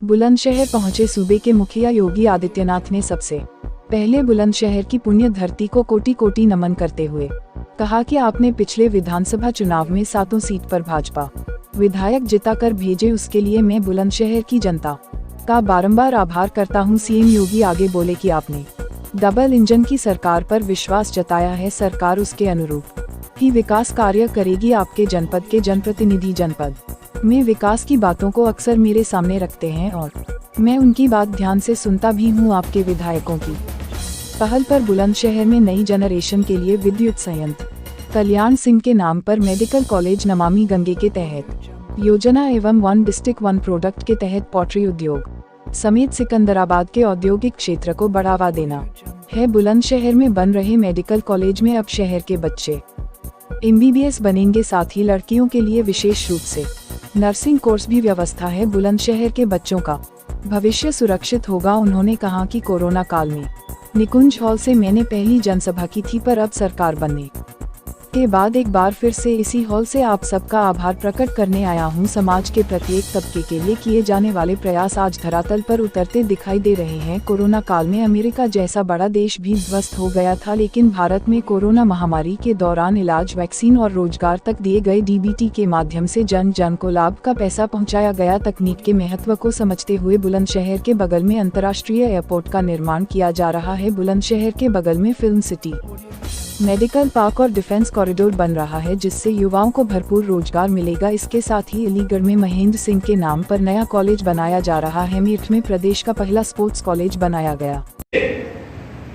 बुलंदशहर पहुंचे सूबे के मुखिया योगी आदित्यनाथ ने सबसे पहले बुलंदशहर की पुण्य धरती को कोटि कोटि नमन करते हुए कहा कि आपने पिछले विधानसभा चुनाव में 7 सीट पर भाजपा विधायक जिताकर भेजे, उसके लिए मैं बुलंदशहर की जनता का बारंबार आभार करता हूं। सीएम योगी आगे बोले कि आपने डबल इंजन की सरकार पर विश्वास जताया है, सरकार उसके अनुरूप ही विकास कार्य करेगी। आपके जनपद के जनप्रतिनिधि जनपद में विकास की बातों को अक्सर मेरे सामने रखते हैं और मैं उनकी बात ध्यान से सुनता भी हूं। आपके विधायकों की पहल पर बुलंदशहर में नई जनरेशन के लिए विद्युत संयंत्र कल्याण सिंह के नाम पर मेडिकल कॉलेज, नमामि गंगे के तहत योजना एवं 1 डिस्ट्रिक्ट 1 प्रोडक्ट के तहत पॉटरी उद्योग समेत सिकंदराबाद के औद्योगिक क्षेत्र को बढ़ावा देना है। बुलंदशहर में बन रहे मेडिकल कॉलेज में अब शहर के बच्चे MBBS बनेंगे, साथ ही लड़कियों के लिए विशेष रूप से नर्सिंग कोर्स भी व्यवस्था है। बुलंदशहर के बच्चों का भविष्य सुरक्षित होगा। उन्होंने कहा कि कोरोना काल में निकुंज हॉल से मैंने पहली जनसभा की थी, पर अब सरकार बनने के बाद एक बार फिर से इसी हॉल से आप सबका आभार प्रकट करने आया हूं। समाज के प्रत्येक तबके के लिए किए जाने वाले प्रयास आज धरातल पर उतरते दिखाई दे रहे हैं। कोरोना काल में अमेरिका जैसा बड़ा देश भी ध्वस्त हो गया था, लेकिन भारत में कोरोना महामारी के दौरान इलाज, वैक्सीन और रोजगार तक दिए गए DBT के माध्यम से जन जन को लाभ का पैसा पहुँचाया गया। तकनीक के महत्व को समझते हुए बुलंदशहर के बगल में अंतर्राष्ट्रीय एयरपोर्ट का निर्माण किया जा रहा है। बुलंदशहर के बगल में फिल्म सिटी, मेडिकल पार्क और डिफेंस कॉरिडोर बन रहा है, जिससे युवाओं को भरपूर रोजगार मिलेगा। इसके साथ ही अलीगढ़ में महेंद्र सिंह के नाम पर नया कॉलेज बनाया जा रहा है। मेरठ में प्रदेश का पहला स्पोर्ट्स कॉलेज बनाया गया।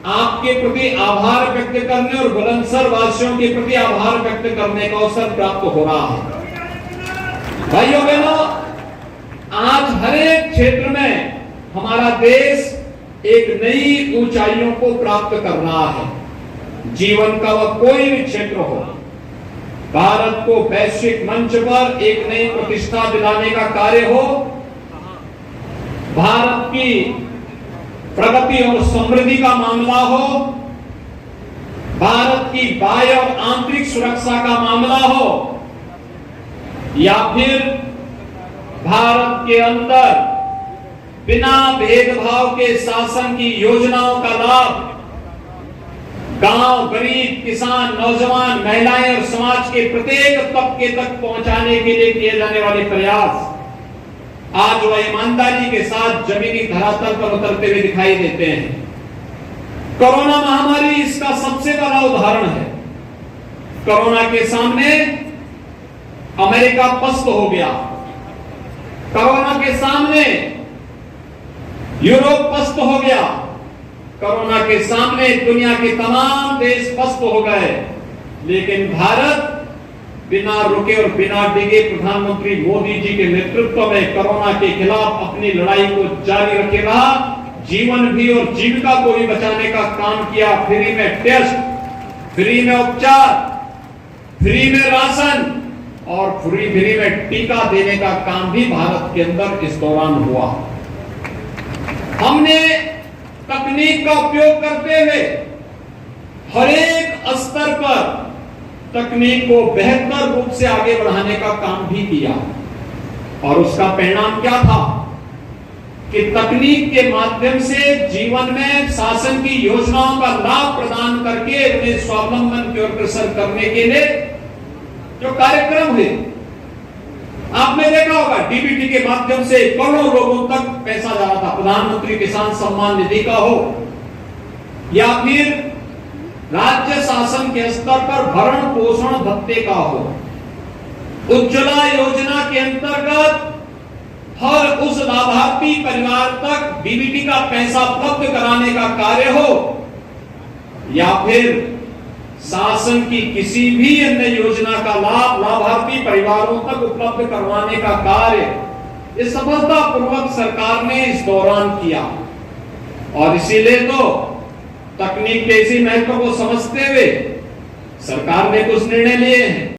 आपके प्रति आभार व्यक्त करने और बुलंदशहर वासियों के प्रति आभार व्यक्त करने का अवसर प्राप्त हो रहा है। भाइयों बहनों, आज हर एक क्षेत्र में हमारा देश एक नई ऊंचाइयों को प्राप्त कर रहा है। जीवन का वह कोई भी क्षेत्र हो, भारत को वैश्विक मंच पर एक नई प्रतिष्ठा दिलाने का कार्य हो, भारत की प्रगति और समृद्धि का मामला हो, भारत की बाह्य और आंतरिक सुरक्षा का मामला हो, या फिर भारत के अंदर बिना भेदभाव के शासन की योजनाओं का लाभ गांव, गरीब, किसान, नौजवान, महिलाएं और समाज के प्रत्येक तबके तक पहुंचाने के लिए किए जाने वाले प्रयास आज वह ईमानदारी के साथ जमीनी धरातल पर उतरते हुए दिखाई देते हैं। कोरोना महामारी इसका सबसे बड़ा उदाहरण है। कोरोना के सामने अमेरिका पस्त हो गया, कोरोना के सामने यूरोप पस्त हो गया, कोरोना के सामने दुनिया के तमाम देश पस्त हो गए, लेकिन भारत बिना रुके और बिना डिगे प्रधानमंत्री मोदी जी के नेतृत्व में कोरोना के खिलाफ अपनी लड़ाई को जारी रखे रहा। जीवन भी और जीविका को भी बचाने का काम किया। फ्री में टेस्ट, फ्री में उपचार, फ्री में राशन और फ्री में टीका देने का काम भी भारत के अंदर इस दौरान हुआ। हमने तकनीक का उपयोग करते हुए हर एक स्तर पर तकनीक को बेहतर रूप से आगे बढ़ाने का काम भी किया, और उसका परिणाम क्या था कि तकनीक के माध्यम से जीवन में शासन की योजनाओं का लाभ प्रदान करके उन्हें स्वावलंबन की ओर अग्रसर करने के लिए जो कार्यक्रम हुए, आपने देखा होगा DBT के माध्यम से करोड़ों लोगों तक पैसा जा रहा था। प्रधानमंत्री किसान सम्मान निधि का हो, या फिर राज्य शासन के स्तर पर भरण पोषण भत्ते का हो, उज्ज्वला योजना के अंतर्गत हर उस लाभार्थी परिवार तक DBT का पैसा उपलब्ध कराने का कार्य हो, या फिर शासन की किसी भी अन्य योजना का लाभ लाभार्थी परिवारों तक उपलब्ध करवाने का कार्य इस सफलतापूर्वक सरकार ने इस दौरान किया। और इसीलिए तो तकनीक के इसी महत्व को समझते हुए सरकार ने कुछ निर्णय लिए हैं।